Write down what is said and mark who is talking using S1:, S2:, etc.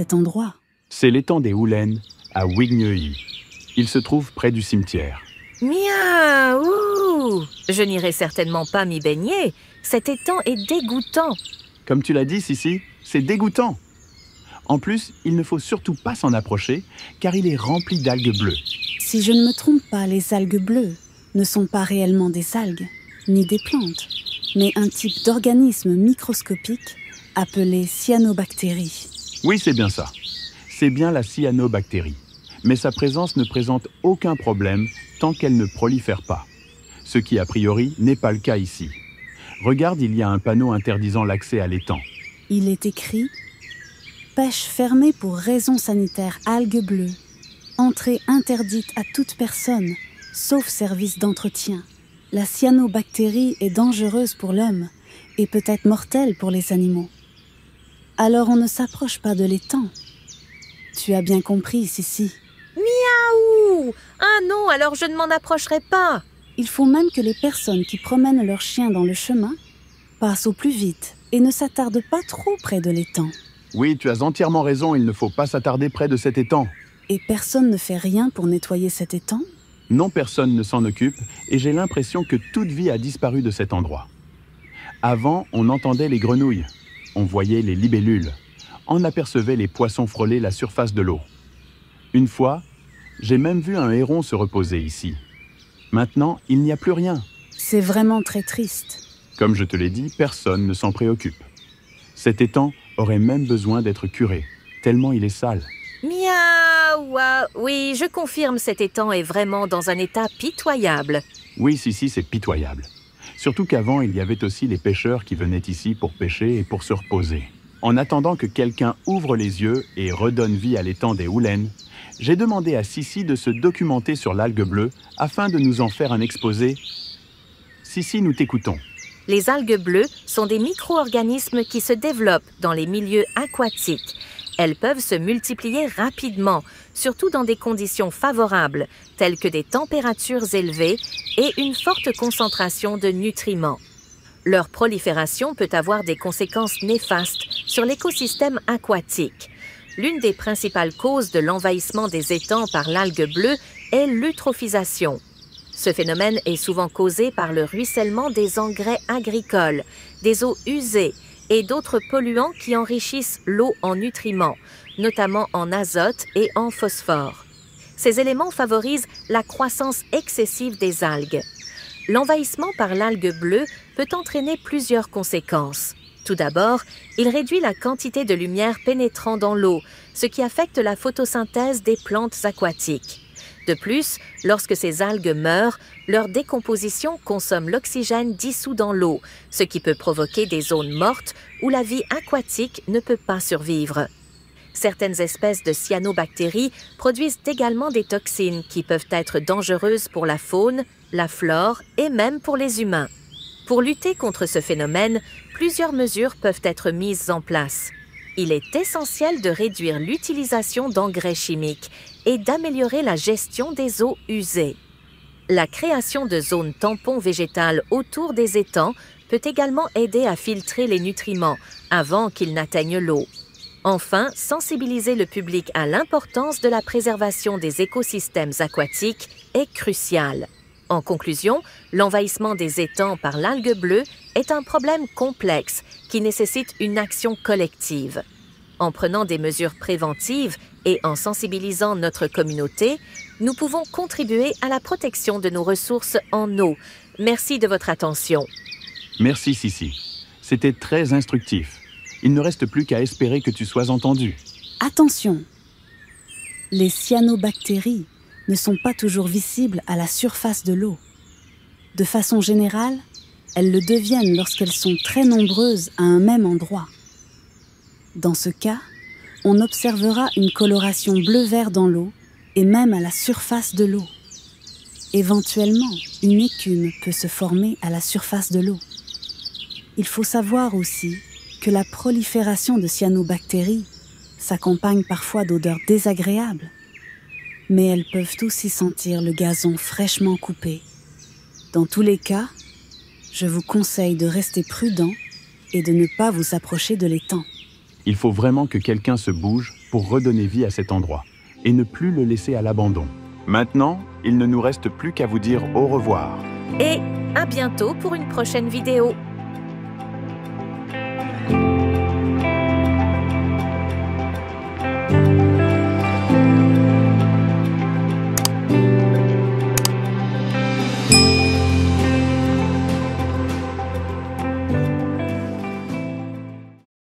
S1: cet endroit?
S2: C'est l'étang des Houlaines, à Wigneuil. Il se trouve près du cimetière.
S3: Miaou! Je n'irai certainement pas m'y baigner. Cet étang est dégoûtant.
S2: Comme tu l'as dit, Sissi, c'est dégoûtant. En plus, il ne faut surtout pas s'en approcher, car il est rempli d'algues bleues.
S1: Si je ne me trompe pas, les algues bleues ne sont pas réellement des algues, ni des plantes, mais un type d'organisme microscopique appelé cyanobactérie.
S2: Oui, c'est bien ça. C'est bien la cyanobactérie. Mais sa présence ne présente aucun problème tant qu'elle ne prolifère pas. Ce qui, a priori, n'est pas le cas ici. Regarde, il y a un panneau interdisant l'accès à l'étang.
S1: Il est écrit « Pêche fermée pour raisons sanitaires, algues bleues. Entrée interdite à toute personne, sauf service d'entretien. La cyanobactérie est dangereuse pour l'homme et peut être mortelle pour les animaux. Alors on ne s'approche pas de l'étang. Tu as bien compris, Sissi. »
S3: Miaou! Ah non, alors je ne m'en approcherai pas.
S1: Il faut même que les personnes qui promènent leurs chiens dans le chemin passent au plus vite et ne s'attardent pas trop près de l'étang.
S2: Oui, tu as entièrement raison, il ne faut pas s'attarder près de cet étang.
S1: Et personne ne fait rien pour nettoyer cet étang?
S2: Non, personne ne s'en occupe et j'ai l'impression que toute vie a disparu de cet endroit. Avant, on entendait les grenouilles, on voyait les libellules, on apercevait les poissons frôler la surface de l'eau. Une fois, j'ai même vu un héron se reposer ici. Maintenant, il n'y a plus rien.
S1: C'est vraiment très triste.
S2: Comme je te l'ai dit, personne ne s'en préoccupe. Cet étang aurait même besoin d'être curé, tellement il est sale.
S3: Miaou! Oui, je confirme, cet étang est vraiment dans un état pitoyable.
S2: Oui, Sissi, c'est pitoyable. Surtout qu'avant, il y avait aussi les pêcheurs qui venaient ici pour pêcher et pour se reposer. En attendant que quelqu'un ouvre les yeux et redonne vie à l'étang des Houlaines, j'ai demandé à Sissi de se documenter sur l'algue bleue afin de nous en faire un exposé. Sissi, nous t'écoutons.
S3: Les algues bleues sont des micro-organismes qui se développent dans les milieux aquatiques. Elles peuvent se multiplier rapidement, surtout dans des conditions favorables, telles que des températures élevées et une forte concentration de nutriments. Leur prolifération peut avoir des conséquences néfastes sur l'écosystème aquatique. L'une des principales causes de l'envahissement des étangs par l'algue bleue est l'eutrophisation. Ce phénomène est souvent causé par le ruissellement des engrais agricoles, des eaux usées et d'autres polluants qui enrichissent l'eau en nutriments, notamment en azote et en phosphore. Ces éléments favorisent la croissance excessive des algues. L'envahissement par l'algue bleue peut entraîner plusieurs conséquences. Tout d'abord, il réduit la quantité de lumière pénétrant dans l'eau, ce qui affecte la photosynthèse des plantes aquatiques. De plus, lorsque ces algues meurent, leur décomposition consomme l'oxygène dissous dans l'eau, ce qui peut provoquer des zones mortes où la vie aquatique ne peut pas survivre. Certaines espèces de cyanobactéries produisent également des toxines qui peuvent être dangereuses pour la faune, la flore et même pour les humains. Pour lutter contre ce phénomène, plusieurs mesures peuvent être mises en place. Il est essentiel de réduire l'utilisation d'engrais chimiques et d'améliorer la gestion des eaux usées. La création de zones tampons végétales autour des étangs peut également aider à filtrer les nutriments avant qu'ils n'atteignent l'eau. Enfin, sensibiliser le public à l'importance de la préservation des écosystèmes aquatiques est crucial. En conclusion, l'envahissement des étangs par l'algue bleue est un problème complexe qui nécessite une action collective. En prenant des mesures préventives et en sensibilisant notre communauté, nous pouvons contribuer à la protection de nos ressources en eau. Merci de votre attention.
S2: Merci, Sissi. C'était très instructif. Il ne reste plus qu'à espérer que tu sois entendu.
S1: Attention! Les cyanobactéries ne sont pas toujours visibles à la surface de l'eau. De façon générale, elles le deviennent lorsqu'elles sont très nombreuses à un même endroit. Dans ce cas, on observera une coloration bleu-vert dans l'eau et même à la surface de l'eau. Éventuellement, une écume peut se former à la surface de l'eau. Il faut savoir aussi que la prolifération de cyanobactéries s'accompagne parfois d'odeurs désagréables, mais elles peuvent aussi sentir le gazon fraîchement coupé. Dans tous les cas, je vous conseille de rester prudent et de ne pas vous approcher de l'étang.
S2: Il faut vraiment que quelqu'un se bouge pour redonner vie à cet endroit et ne plus le laisser à l'abandon. Maintenant, il ne nous reste plus qu'à vous dire au revoir.
S3: Et à bientôt pour une prochaine vidéo.